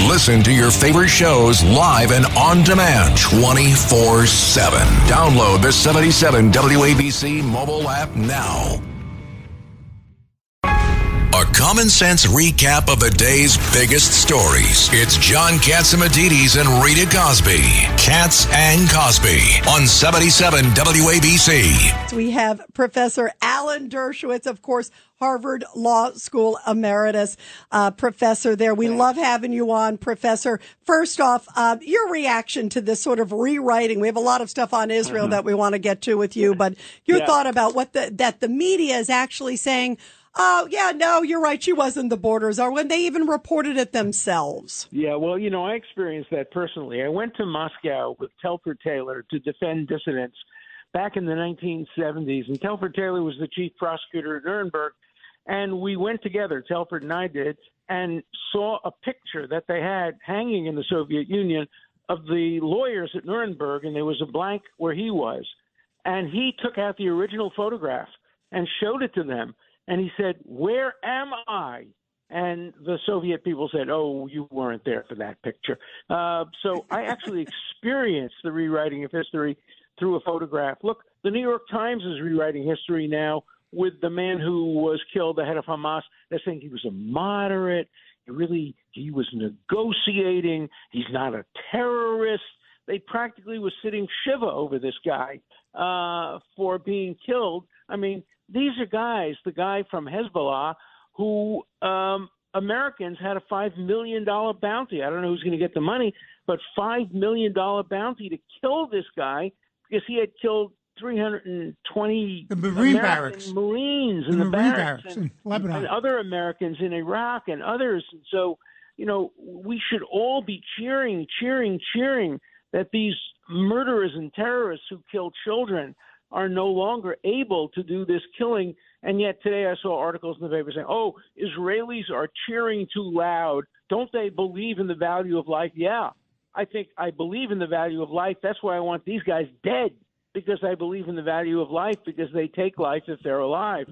Listen to your favorite shows live and on demand 24/7. Download the 77 WABC mobile app now. A common sense recap of the day's biggest stories. It's John Catsimatidis and Rita Cosby. Katz and Cosby on 77 WABC. We have Professor Alan Dershowitz, of course, Harvard Law School emeritus professor there. We love having you on, Professor. First off, your reaction to this sort of rewriting. We have a lot of stuff on Israel that we want to get to with you, but your thought about what that the media is actually saying. Oh, yeah, no, you're right. She wasn't the borders, or when they even reported it themselves. Yeah, well, I experienced that personally. I went to Moscow with Telford Taylor to defend dissidents back in the 1970s, and Telford Taylor was the chief prosecutor at Nuremberg, and we went together, Telford and I did, and saw a picture that they had hanging in the Soviet Union of the lawyers at Nuremberg, and there was a blank where he was. And he took out the original photograph and showed it to them. And he said, "Where am I?" And the Soviet people said, "Oh, you weren't there for that picture." So I actually experienced the rewriting of history through a photograph. Look, the New York Times is rewriting history now with the man who was killed, the head of Hamas. They're saying he was a moderate. He was negotiating. He's not a terrorist. They practically were sitting Shiva over this guy for being killed. I mean, these are guys, the guy from Hezbollah, who Americans had a $5 million bounty. I don't know who's going to get the money, but $5 million bounty to kill this guy because he had killed 320 the Marine barracks. Marines in the Marine barracks in Lebanon. and other Americans in Iraq and others. And so, we should all be cheering that these murderers and terrorists who kill children are no longer able to do this killing. And yet today I saw articles in the paper saying, oh, Israelis are cheering too loud. Don't they believe in the value of life? Yeah, I believe in the value of life. That's why I want these guys dead, because I believe in the value of life, because they take life if they're alive.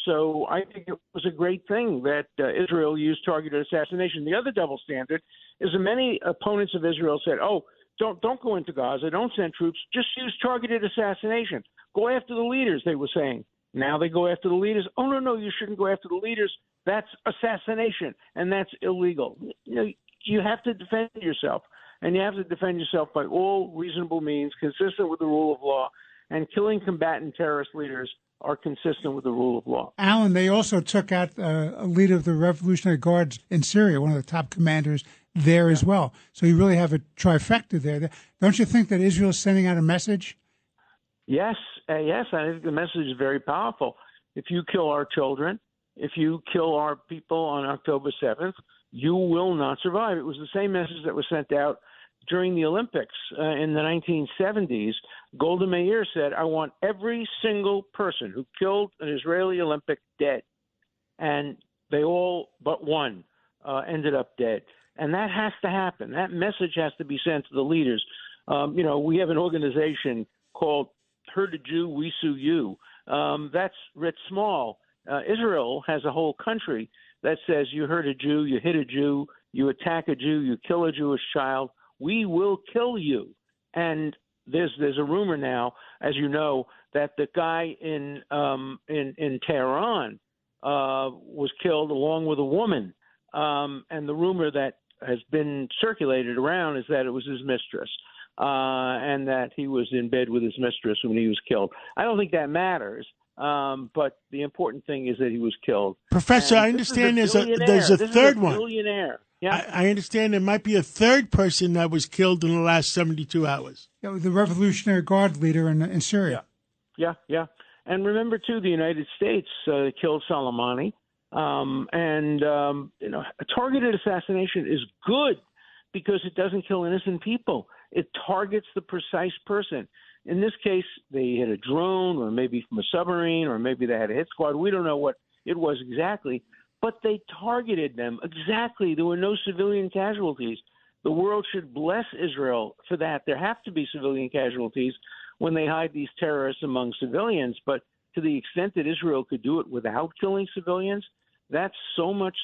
So I think it was a great thing that Israel used targeted assassination. The other double standard is that many opponents of Israel said, oh, don't go into Gaza, don't send troops, just use targeted assassination. Go after the leaders, they were saying. Now they go after the leaders. Oh, no, you shouldn't go after the leaders. That's assassination, and that's illegal. You have to defend yourself, and you have to defend yourself by all reasonable means, consistent with the rule of law, and killing combatant terrorist leaders are consistent with the rule of law. Alan, they also took out a leader of the Revolutionary Guards in Syria, one of the top commanders there as well. So you really have a trifecta there. Don't you think that Israel is sending out a message? Yes. I think the message is very powerful. If you kill our children, if you kill our people on October 7th, you will not survive. It was the same message that was sent out during the Olympics in the 1970s. Golda Meir said, I want every single person who killed an Israeli Olympic dead. And they all but one ended up dead. And that has to happen. That message has to be sent to the leaders. We have an organization called Heard a Jew, We Sue You. That's writ small. Israel has a whole country that says you hurt a Jew, you hit a Jew, you attack a Jew, you kill a Jewish child, we will kill you. And there's a rumor now, as you know, that the guy in Tehran was killed along with a woman. And the rumor that has been circulated around is that it was his mistress, and that he was in bed with his mistress when he was killed. I don't think that matters, but the important thing is that he was killed. Professor, I understand there's a third one. Billionaire. Yeah. I understand there might be a third person that was killed in the last 72 hours. The Revolutionary Guard leader in Syria. Yeah. And remember, too, the United States killed Soleimani. A targeted assassination is good because it doesn't kill innocent people. It targets the precise person. In this case, they hit a drone or maybe from a submarine or maybe they had a hit squad. We don't know what it was exactly, but they targeted them exactly. There were no civilian casualties. The world should bless Israel for that. There have to be civilian casualties when they hide these terrorists among civilians, but to the extent that Israel could do it without killing civilians, that's so much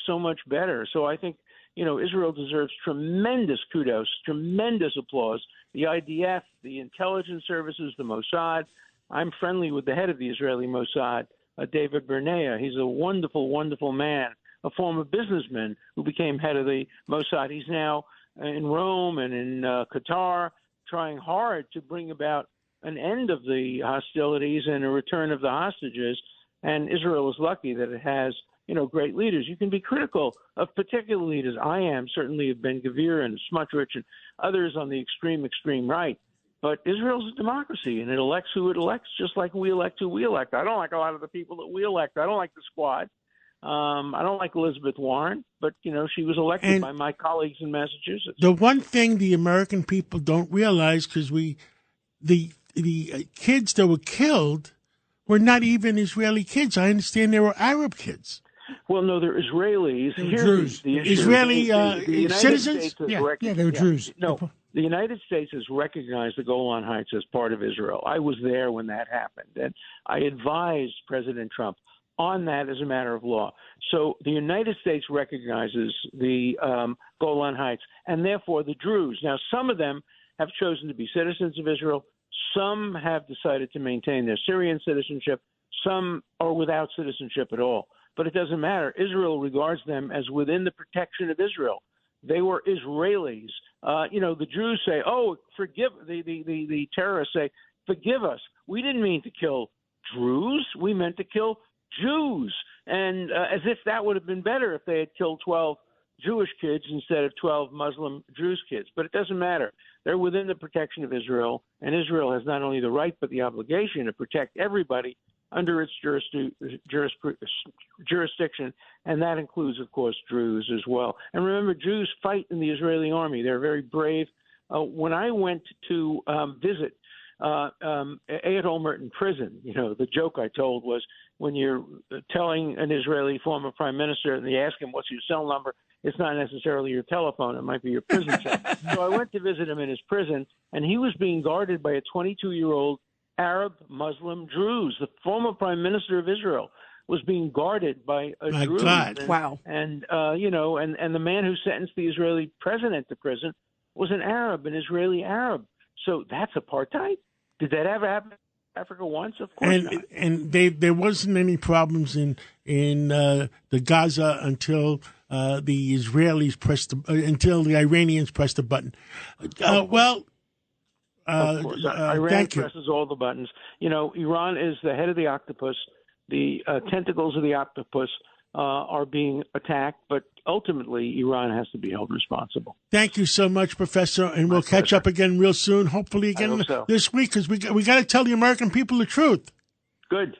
better. So I think Israel deserves tremendous kudos, tremendous applause. The IDF, the intelligence services, the Mossad. I'm friendly with the head of the Israeli Mossad, David Bernea. He's a wonderful, wonderful man, a former businessman who became head of the Mossad. He's now in Rome and in Qatar, trying hard to bring about an end of the hostilities and a return of the hostages. And Israel is lucky that it has, great leaders. You can be critical of particular leaders. I am, certainly of Ben-Gvir and Smotrich and others on the extreme right. But Israel's a democracy, and it elects who it elects, just like we elect who we elect. I don't like a lot of the people that we elect. I don't like the squad. I don't like Elizabeth Warren, but, she was elected by my colleagues in Massachusetts. The one thing the American people don't realize, because the kids that were killed were not even Israeli kids. I understand they were Arab kids. Well, no, they're Israelis. Jews. The Israeli the citizens? Yeah, they were Jews. No, the United States has recognized the Golan Heights as part of Israel. I was there when that happened, and I advised President Trump on that as a matter of law. So the United States recognizes the Golan Heights, and therefore the Druze. Now, some of them have chosen to be citizens of Israel. Some have decided to maintain their Syrian citizenship. Some are without citizenship at all. But it doesn't matter. Israel regards them as within the protection of Israel. They were Israelis. The Jews say, "Oh, forgive." The terrorists say, "Forgive us. We didn't mean to kill Druze. We meant to kill Jews." And as if that would have been better if they had killed 12 Jewish kids instead of 12 Muslim Druze kids. But it doesn't matter. They're within the protection of Israel, and Israel has not only the right but the obligation to protect everybody under its jurisdiction, and that includes, of course, Druze as well. And remember, Jews fight in the Israeli army. They're very brave. When I went to visit Ehud Olmert in prison, the joke I told was when you're telling an Israeli former prime minister and they ask him, "What's your cell number?" It's not necessarily your telephone. It might be your prison cell. So I went to visit him in his prison, and he was being guarded by a 22-year-old Arab Muslim Druze. The former prime minister of Israel was being guarded by a My Druze. God. And, Wow. And, and the man who sentenced the Israeli president to prison was an Arab, an Israeli Arab. So that's apartheid? Did that ever happen in Africa once? Of course not. And there wasn't any problems in the Gaza until the Israelis until the Iranians pressed the button. Of course. Iran thank you. presses all the buttons. Iran is the head of the octopus. The tentacles of the octopus are being attacked, but ultimately Iran has to be held responsible. Thank you so much, Professor, and we'll catch up again real soon, hopefully again I hope so. this week, because we got to tell the American people the truth. Good.